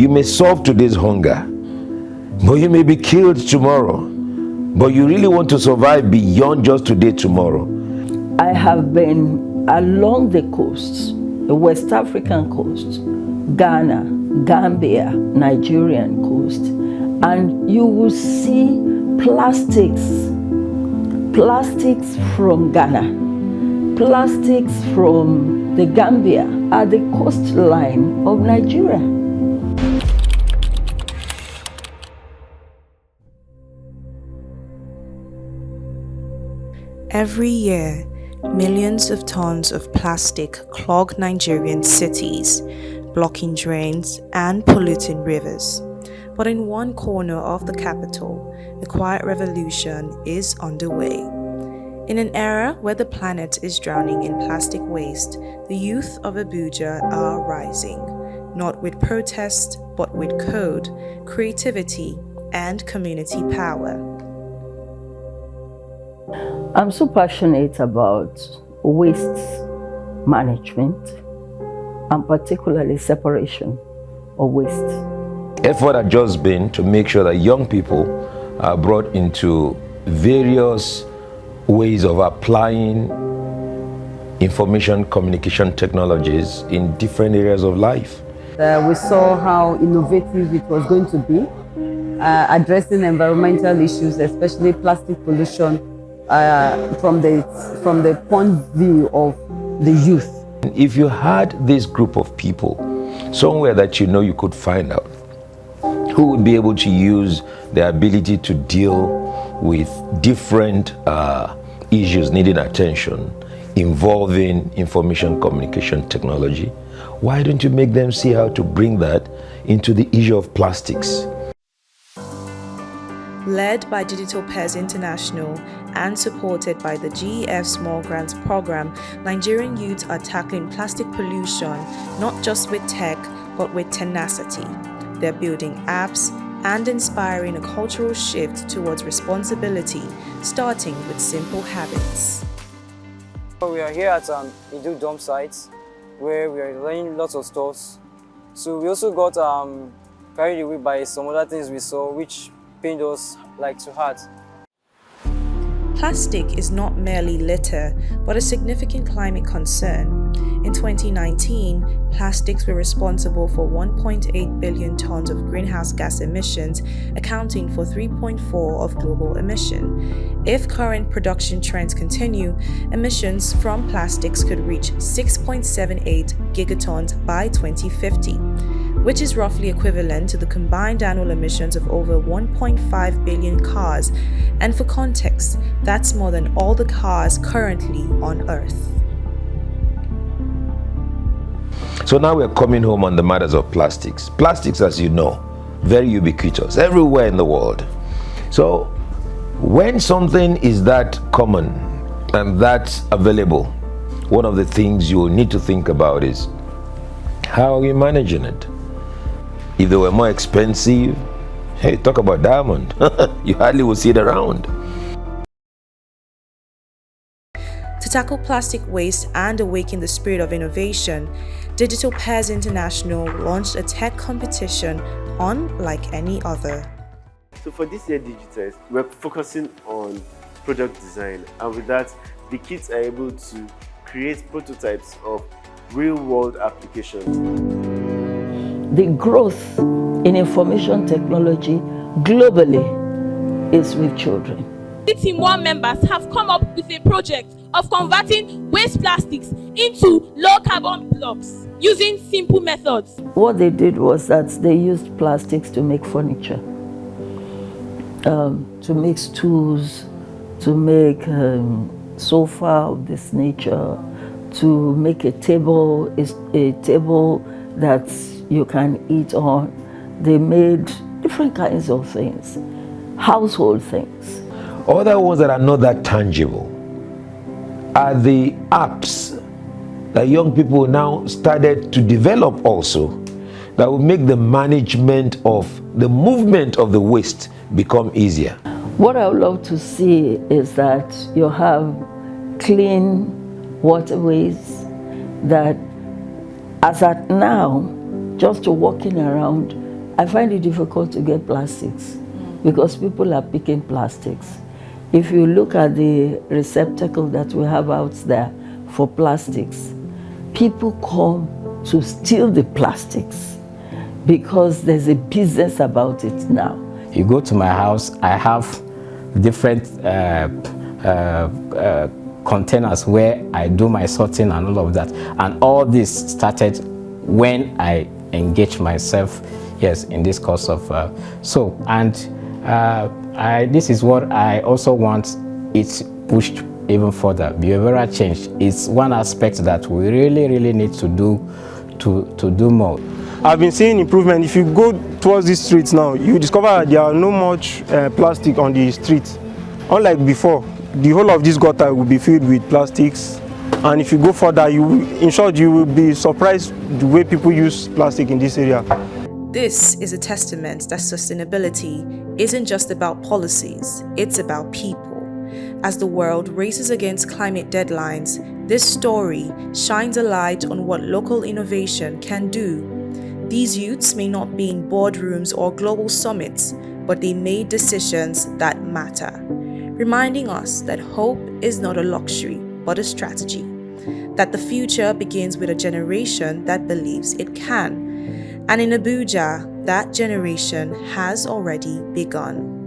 You may solve today's hunger, but you may be killed tomorrow. But you really want to survive beyond just today, tomorrow. I have been along the coasts, the West African coast, Ghana, Gambia, Nigerian coast, and you will see plastics from Ghana, plastics from the Gambia at the coastline of Nigeria. Every year, millions of tons of plastic clog Nigerian cities, blocking drains and polluting rivers. But in one corner of the capital, a quiet revolution is underway. In an era where the planet is drowning in plastic waste, the youth of Abuja are rising, not with protest, but with code, creativity, and community power. I'm so passionate about waste management and particularly separation of waste. Effort has just been to make sure that young people are brought into various ways of applying information communication technologies in different areas of life. We saw how innovative it was going to be, addressing environmental issues, especially plastic pollution, from the point of view of the youth. If you had this group of people somewhere that you know you could find out who would be able to use their ability to deal with different issues needing attention involving information communication technology, why don't you make them see how to bring that into the issue of plastics? Led by Digital Pairs International and supported by the GEF Small Grants Programme, Nigerian youths are tackling plastic pollution not just with tech, but with tenacity. They're building apps and inspiring a cultural shift towards responsibility, starting with simple habits. We are here at Idu dump sites where we are learning lots of stuff. So we also got carried away by some other things we saw which pained us like to heart. Plastic is not merely litter, but a significant climate concern. In 2019, plastics were responsible for 1.8 billion tons of greenhouse gas emissions, accounting for 3.4% of global emission. If current production trends continue, emissions from plastics could reach 6.78 gigatons by 2050, which is roughly equivalent to the combined annual emissions of over 1.5 billion cars. And for context, that's more than all the cars currently on Earth. So now we're coming home on the matters of plastics. Plastics, as you know, very ubiquitous, everywhere in the world. So when something is that common and that available, one of the things you will need to think about is, how are you managing it? If they were more expensive, hey, talk about diamond. You hardly will see it around. To tackle plastic waste and awaken the spirit of innovation, Digital Pairs International launched a tech competition unlike any other. So for this year Digitest, we're focusing on product design, and with that, the kids are able to create prototypes of real-world applications. The growth in information technology globally is with children. Team 1 members have come up with a project of converting waste plastics into low-carbon blocks using simple methods. What they did was that they used plastics to make furniture, to make stools, to make sofa of this nature, to make a table that you can eat on. They made different kinds of things, household things. Other ones that are not that tangible are the apps that young people now started to develop also, that will make the management of the movement of the waste become easier. What I would love to see is that you have clean waterways that, as at now, just walking around, I find it difficult to get plastics because people are picking plastics. If you look at the receptacle that we have out there for plastics, people come to steal the plastics because there's a business about it now. You go to my house, I have different containers where I do my sorting and all of that. And all this started when I engaged myself, yes, in this course of this is what I also want it pushed even further. Behavioral change is one aspect that we really need to do more. I've been seeing improvement. If you go towards these streets now, you discover that there are no much plastic on the streets. Unlike before, the whole of this gutter will be filled with plastics. And if you go further, in short, you will be surprised the way people use plastic in this area. This is a testament that sustainability isn't just about policies, it's about people. As the world races against climate deadlines, this story shines a light on what local innovation can do. These youths may not be in boardrooms or global summits, but they made decisions that matter, reminding us that hope is not a luxury, but a strategy. That the future begins with a generation that believes it can. And in Abuja, that generation has already begun.